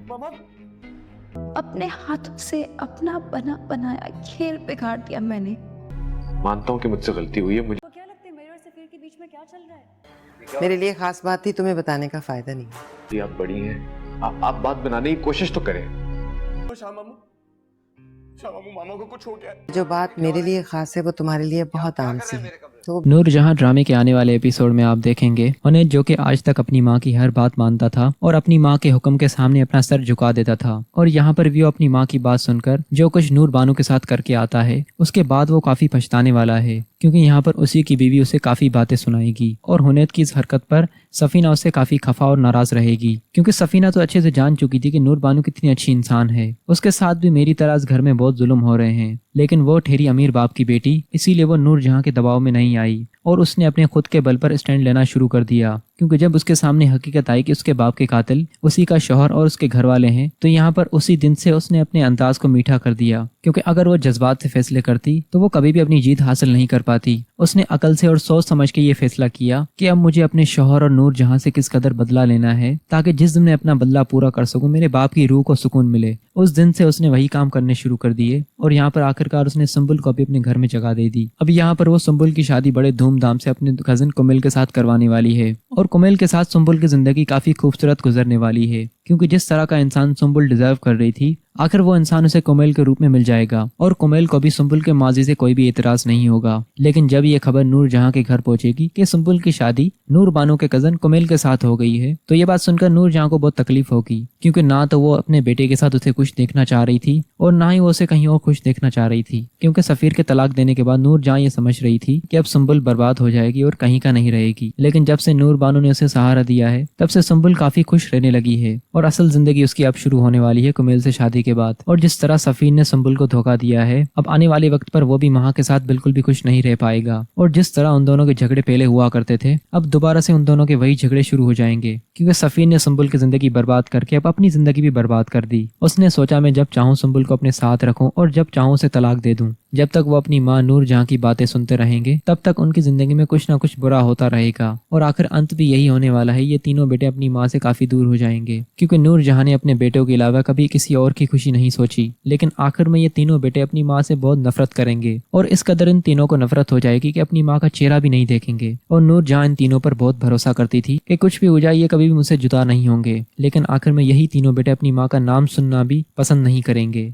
मामा, अपने हाथों से अपना बना बनाया खेल बिगाड़ दिया मैंने। मानता हूँ कि मुझसे गलती हुई है। मुझे क्या लगता है मेरे और सफीर के बीच में क्या चल रहा है? मेरे लिए खास बात थी, तुम्हें बताने का फायदा नहीं है। आप बड़ी हैं, आप बात बनाने की कोशिश तो करें। शाह मामू, मामा को कुछ हो गया है। जो बात मेरे लिए खास है वो तुम्हारे लिए बहुत आम सी है। तो नूरजहां ड्रामे के आने वाले एपिसोड में आप देखेंगे उन्हें, जो कि आज तक अपनी मां की हर बात मानता था और अपनी मां के हुक्म के सामने अपना सर झुका देता था, और यहाँ पर भी वो अपनी मां की बात सुनकर जो कुछ नूर बानो के साथ करके आता है उसके बाद वो काफी पछताने वाला है, क्योंकि यहाँ पर उसी की बीवी उसे काफी बातें सुनाएगी और हुनैद की इस हरकत पर सफीना उससे काफी खफा और नाराज रहेगी, क्योंकि सफीना तो अच्छे से जान चुकी थी कि नूर बानो कितनी अच्छी इंसान है। उसके साथ भी मेरी तरह इस घर में बहुत जुल्म हो रहे हैं, लेकिन वो ठहरी अमीर बाप की बेटी, इसीलिए वो नूरजहां के दबाव में नहीं आई और उसने अपने खुद के बल पर स्टैंड लेना शुरू कर दिया। क्योंकि जब उसके सामने हकीकत आई कि उसके बाप के कातिल उसी का शौहर और उसके घर वाले हैं, तो यहाँ पर उसी दिन से उसने अपने अंदाज को मीठा कर दिया, क्योंकि अगर वो जज्बात से फैसले करती तो वो कभी भी अपनी जीत हासिल नहीं कर पाती। उसने अकल से और सोच समझ के ये फैसला किया कि अब मुझे अपने शौहर और नूरजहां से किस कदर बदला लेना है, ताकि जिस दिन मैं अपना बदला पूरा कर सकूं मेरे बाप की रूह को सुकून मिले। उस दिन से उसने वही काम करने शुरू कर दिए और यहाँ पर आखिरकार उसने सुंबुल को भी अपने घर में जगह दे दी। अब यहाँ पर वो सुंबुल की शादी बड़े धूमधाम से अपने कजिन कुमिल के साथ करवाने वाली है, और कुमिल के साथ सुंबुल की जिंदगी काफी खूबसूरत गुजरने वाली है, क्योंकि जिस तरह का इंसान सुंबुल डिजर्व कर रही थी, आखिर वो इंसान उसे कुमिल के रूप में मिल जाएगा और कुमिल को भी सुंबुल के माजी से कोई भी एतराज नहीं होगा। लेकिन जब ये खबर नूरजहां के घर पहुंचेगी कि सुंबुल की शादी नूर बानो के कजन कुमिल के साथ हो गई है, तो ये बात सुनकर नूरजहां को बहुत तकलीफ होगी, क्योंकि ना तो वो अपने बेटे के साथ उसे खुश देखना चाह रही थी और ना ही वो उसे कहीं और खुश देखना चाह रही थी, क्योंकि सफीर के तलाक देने के बाद नूरजहां ये समझ रही थी कि अब सुंबुल बर्बाद हो जाएगी और कहीं का नहीं रहेगी। लेकिन जब से नूर बानो ने उसे सहारा दिया है, तब से सुंबुल काफी खुश रहने लगी है और असल जिंदगी उसकी अब शुरू होने वाली है कुमिल से शादी के बाद। और जिस तरह सफीर ने सुंबुल को धोखा दिया है, अब आने वाले वक्त पर वो भी महा के साथ बिल्कुल भी खुश नहीं रह पाएगा, और जिस तरह उन दोनों के झगड़े पहले हुआ करते थे, अब दोबारा से उन दोनों के वही झगड़े शुरू हो जाएंगे, क्योंकि सफीर ने सुंबुल की जिंदगी बर्बाद करके अब अपनी जिंदगी भी बर्बाद कर दी। उसने सोचा मैं जब चाहूँ सुंबुल को अपने साथ रखूं और जब चाहूँ उसे तलाक दे दूं। जब तक वो अपनी माँ नूरजहां की बातें सुनते रहेंगे तब तक उनकी जिंदगी में कुछ ना कुछ बुरा होता रहेगा, और आखिर अंत भी यही होने वाला है। ये तीनों बेटे अपनी माँ से काफी दूर हो जाएंगे, क्योंकि नूरजहां ने अपने बेटों के अलावा कभी किसी और की खुशी नहीं सोची, लेकिन आखिर में ये तीनों बेटे अपनी माँ से बहुत नफरत करेंगे और इस कदर इन तीनों को नफरत हो जाएगी कि अपनी माँ का चेहरा भी नहीं देखेंगे। और नूरजहां इन तीनों पर बहुत भरोसा करती थी कि कुछ भी हो जाए ये कभी भी मुझसे जुदा नहीं होंगे, लेकिन आखिर में यही तीनों बेटे अपनी माँ का नाम सुनना भी पसंद नहीं करेंगे।